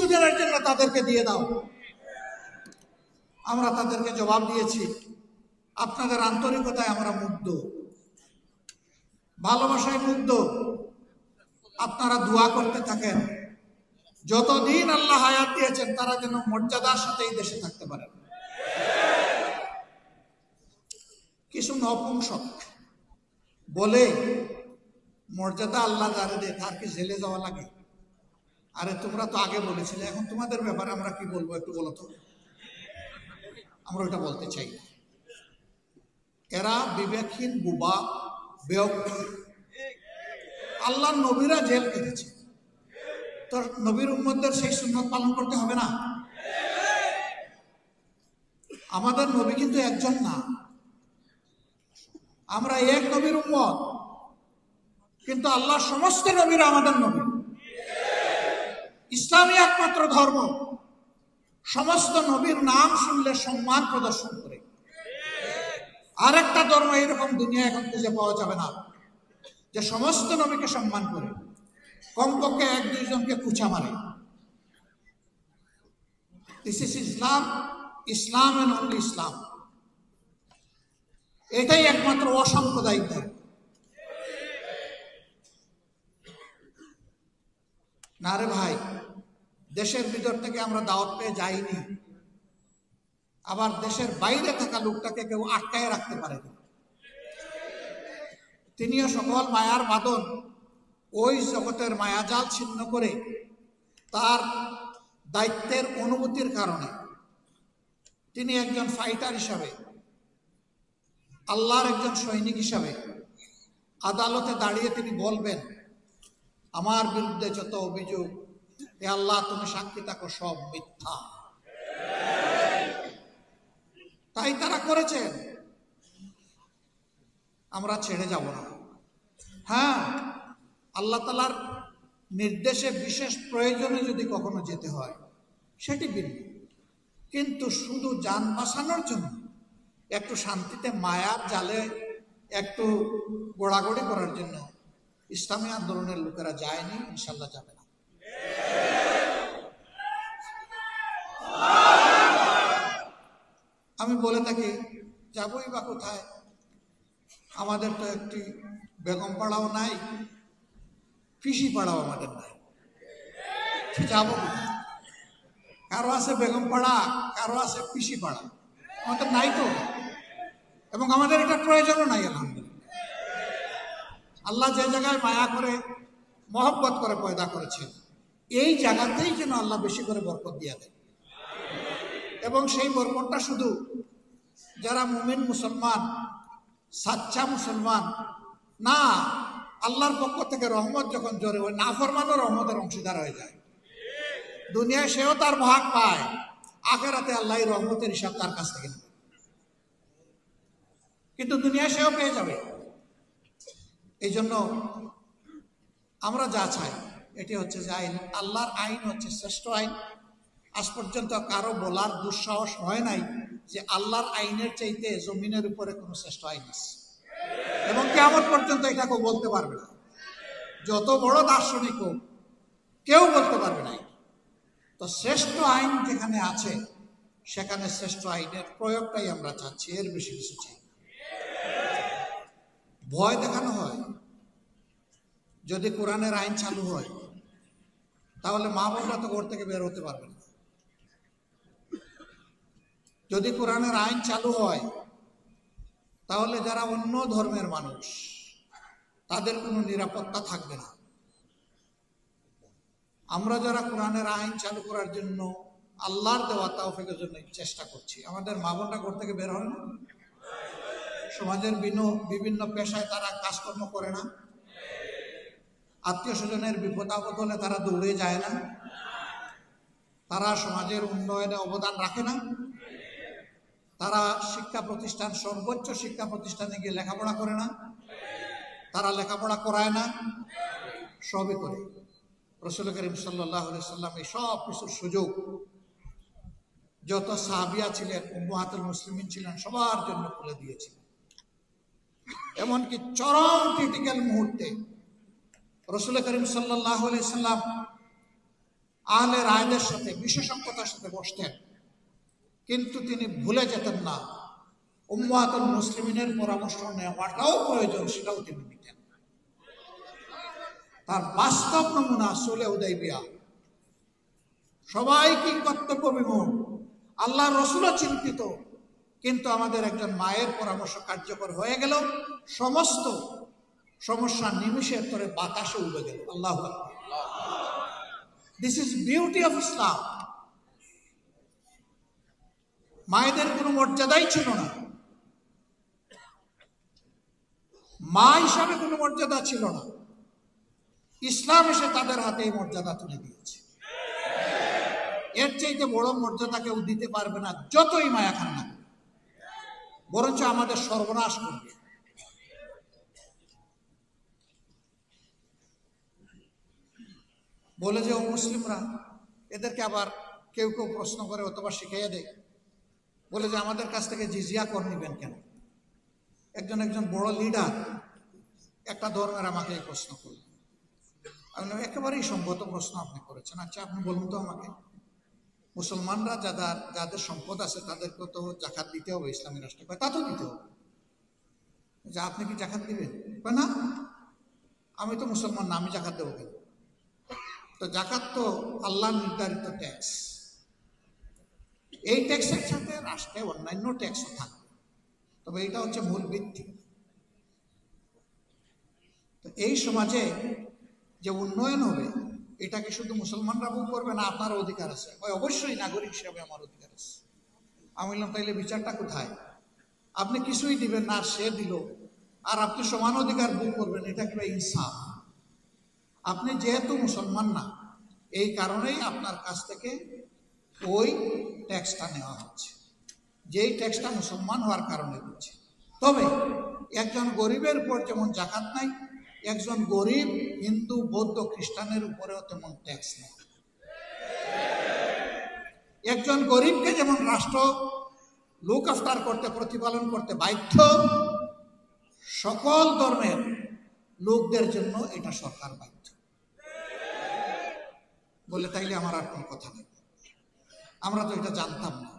কিছুদিনের জন্য তাদেরকে দিয়ে দাও। আমরা তাদেরকে জবাব দিয়েছি, আপনাদের আন্তরিকতায় আমরা মুগ্ধ, ভালোবাসায় মুগ্ধ। আপনারা দোয়া করতে থাকেন, যতদিন আল্লাহ হায়াত দিয়েছেন তারা যেন মর্যাদার সাথে এই দেশে থাকতে পারেন। কিছু নপুংসক বলে মর্যাদা আল্লাহ যারে দেয় তার কি জেলে যাওয়া লাগে? আরে তোমরা তো আগে বলেছিলে, এখন তোমাদের ব্যাপারে আমরা কি বলবো একটু বলো তো। আমরা ওটা বলতে চাই না। এরা বিবেকহীন, বুবা, বেওকুফ। আল্লাহর নবীরা জেল কেটেছে, তো নবীর উম্মতদের সেই সুন্নাত পালন করতে হবে না? আমাদের নবী কিন্তু একজন না, আমরা এক নবীর উম্মত, কিন্তু আল্লাহর সমস্ত নবীরা আমাদের নবী। ইসলামই একমাত্র ধর্ম সমস্ত নবীর নাম শুনলে সম্মান প্রদর্শন করে। আরেকটা ধর্ম এরকম দুনিয়া এখন খুঁজে পাওয়া যাবে না যে সমস্ত নবীকে সম্মান করে, কমপক্ষে এক দুইজনকে কুচা মারে। This is Islam, Islam and only Islam. এটাই একমাত্র অসাম্প্রদায়িক ধর্ম। না রে ভাই, দেশের ভিতর থেকে আমরা দাওয়াত পেয়ে যাইনি, আবার দেশের বাইরে থাকা লোকটাকে কেউ আটকায় রাখতে পারে না। তিনিও সকল মায়ার বাঁধন, ওই জগতের মায়াজাল ছিন্ন করে তার দায়িত্বের অনুভূতির কারণে তিনি একজন ফাইটার হিসাবে, আল্লাহর একজন সৈনিক হিসাবে আদালতে দাঁড়িয়ে তিনি বলবেন, আমার বিরুদ্ধে যত অভিযোগ, এ আল্লাহ তুমি সাক্ষী থাকো, সব মিথ্যা। তাই তারা করেছেন, আমরা ছেড়ে যাব না। হ্যাঁ, আল্লাহ তাআলার নির্দেশে বিশেষ প্রয়োজনে যদি কখনো যেতে হয় সেটি ভিন্ন, কিন্তু শুধু জান বাঁচানোর জন্য একটু শান্তিতে মায়ার জালে একটু গোড়াগড়ি করার জন্য ইসলামী আন্দোলনের লোকেরা যায়নি, ইনশাল্লাহ যাবে না। আমি বলে থাকি, যাবই বা কোথায়? আমাদের তো একটি বেগম পাড়াও নাই, পিসি পাড়াও আমাদের নাই, যাব কোথায়? কারো আছে বেগম পাড়া, কারো আছে পিসি পাড়া, আমাদের নাই তো, এবং আমাদের এটা প্রয়োজনও নাই। আলহামদুলিল্লাহ, আল্লাহ যে জায়গায় মায়া করে, মহব্বত করে পয়দা করেছেন, এই জায়গাতেই যেন আল্লাহ বেশি করে বরকত দিয়ে দেয়। এবং সেই বরকতটা শুধু যারা মুমিন মুসলমান, সাচ্চা মুসলমান না, আল্লাহর পক্ষ থেকে রহমত যখন জোরে হয়, নাফরমানও রহমতের অংশীদার হয়ে যায়। দুনিয়ায় সেও তার ভাগ পায়, আখেরাতে আল্লাহ রহমতের হিসাব তার কাছ থেকে নেবে, কিন্তু দুনিয়ায় সেও পেয়ে যাবে। এই জন্য আমরা যা চাই এটি হচ্ছে যে আইন, আল্লাহর আইন হচ্ছে শ্রেষ্ঠ আইন। আজ পর্যন্ত কারো বলার দুঃসাহস হয় নাই যে আল্লাহর আইনের চাইতে জমিনের উপরে কোনো শ্রেষ্ঠ আইন আছে, এবং কিয়ামত পর্যন্ত এটা কেউ বলতে পারবে না। যত বড় দার্শনিক হোক, কেউ বলতে পারবে না। তো শ্রেষ্ঠ আইন যেখানে আছে সেখানে শ্রেষ্ঠ আইনের প্রয়োগটাই আমরা চাচ্ছি, এর বেশি কিছু চাই। ভয় দেখানো হয়, যদি কোরআনের আইন চালু হয় তাহলে মা বাবা তো ঘর থেকে বের হতে পারবে না। যদি কোরআনের আইন চালু হয় তাহলে যারা অন্য ধর্মের মানুষ তাদের কোনো নিরাপত্তা থাকবে না। আমরা যারা কোরআনের আইন চালু করার জন্য আল্লাহর দেওয়া তাওফিকের জন্য চেষ্টা করছি, আমাদের মা বোনরা ঘর থেকে বের হয় না, সমাজের বিভিন্ন পেশায় তারা কাজকর্ম করে না, আত্মীয় স্বজনের বিপদ আপদ হলে তারা দৌড়ে যায় না, তারা সমাজের উন্নয়নে অবদান রাখে না, তারা শিক্ষা প্রতিষ্ঠান, সর্বোচ্চ শিক্ষা প্রতিষ্ঠানে গিয়ে লেখাপড়া করে না, তারা লেখাপড়া করায় না, সবই করে। রাসূল করিম সাল্লাল্লাহু আলাইহি সাল্লাম এই সব কিছুর সুযোগ যত সাহাবিয়া ছিলেন, উম্মাহাতুল মুসলিমিন ছিলেন, সবার জন্য খুলে দিয়েছিলেন। এমনকি চরম ক্রিটিক্যাল মুহূর্তে রাসূল করিম সাল্লাল্লাহু আলাইহি সাল্লাম আহলে রায়দের সাথে বিশেষজ্ঞতার সাথে বসতেন, কিন্তু তিনি ভুলে যেতেন না উম্মাতুল মুসলিমিনের পরামর্শ নেওয়াটাও প্রয়োজন, সেটাও তিনি নিতেন। তার বাস্তব নমুনা সুলহে হুদাইবিয়া। সবাই কি কর্তব্য বিমূঢ়, আল্লাহ রসুলও চিন্তিত, কিন্তু আমাদের একজন মায়ের পরামর্শ কার্যকর হয়ে গেল, সমস্ত সমস্যা নিমিষের তরে বাতাসে উড়ে গেল। আল্লাহু আকবার। This is beauty of Islam. মায়েদের কোনো মর্যাদাই ছিল না, মা হিসাবে কোনো মর্যাদা ছিল না। ইসলাম এসে তাদের হাতে এই মর্যাদা তুলে দিয়েছে। এর চাইতে বড় মর্যাদা কেউ দিতে পারবে না, যতই মায়া খান না, বরঞ্চ আমাদের সর্বনাশ করবে। বলে যে ও মুসলিমরা, এদেরকে আবার কেউ কেউ প্রশ্ন করে অথবা শিখাইয়া দেয়, বলে যে আমাদের কাছ থেকে জিজিয়া কর নিবেন কেন? একজন বড় লিডার একটা ধর্মের আমাকে এই প্রশ্ন করলেন। আমি বললাম, একেবারেই সঙ্গত প্রশ্ন আপনি করেছেন। আচ্ছা আপনি বলুন তো আমাকে, মুসলমানরা যাদের সম্পদ আছে তাদেরকে তো জাকাত দিতে হবে ইসলামী রাষ্ট্রে, তা তো দিতে হবে, যে আপনি কি জাকাত দিবেন? না, আমি তো মুসলমান না, আমি জাকাত দেবো কেন? তো জাকাত তো আল্লাহর নির্ধারিত ট্যাক্স, এই ট্যাক্সের সাথে রাষ্ট্রে অন্যান্য ট্যাক্সও থাকবে, তবে এটা হচ্ছে মূল ভিত্তি। তো এই সমাজে যে উন্নয়ন হবে, এটা কি শুধু মুসলমানরা ভোগ করবে না? আপনার অধিকার আছে। অবশ্যই নাগরিক হিসাবে আমার অধিকার আছে। আমি বললাম, তাইলে বিচারটা কোথায়? আপনি কিছুই দিবেন না, সে দিল, আর আপনি সমান অধিকার ভোগ করবেন, এটা কি ইনসাফ? আপনি যেহেতু মুসলমান না, এই কারণেই আপনার কাছ থেকে ওই ট্যাক্সটা নেওয়া হচ্ছে, যেই ট্যাক্সটা মুসলমান হওয়ার কারণে দিচ্ছে। তবে একজন গরিবের উপর যেমন জাকাত নাই, একজন গরিব হিন্দু বৌদ্ধ খ্রিস্টানের উপরেও তেমন ট্যাক্স নেই। একজন গরিবকে যেমন রাষ্ট্র লুক আফটার করতে, প্রতিপালন করতে বাধ্য, সকল ধর্মের লোকদের জন্য এটা সরকার বাধ্য। বলে তাইলে আমার আর কোনো কথা নেই, আমরা তো এটা জানতাম না।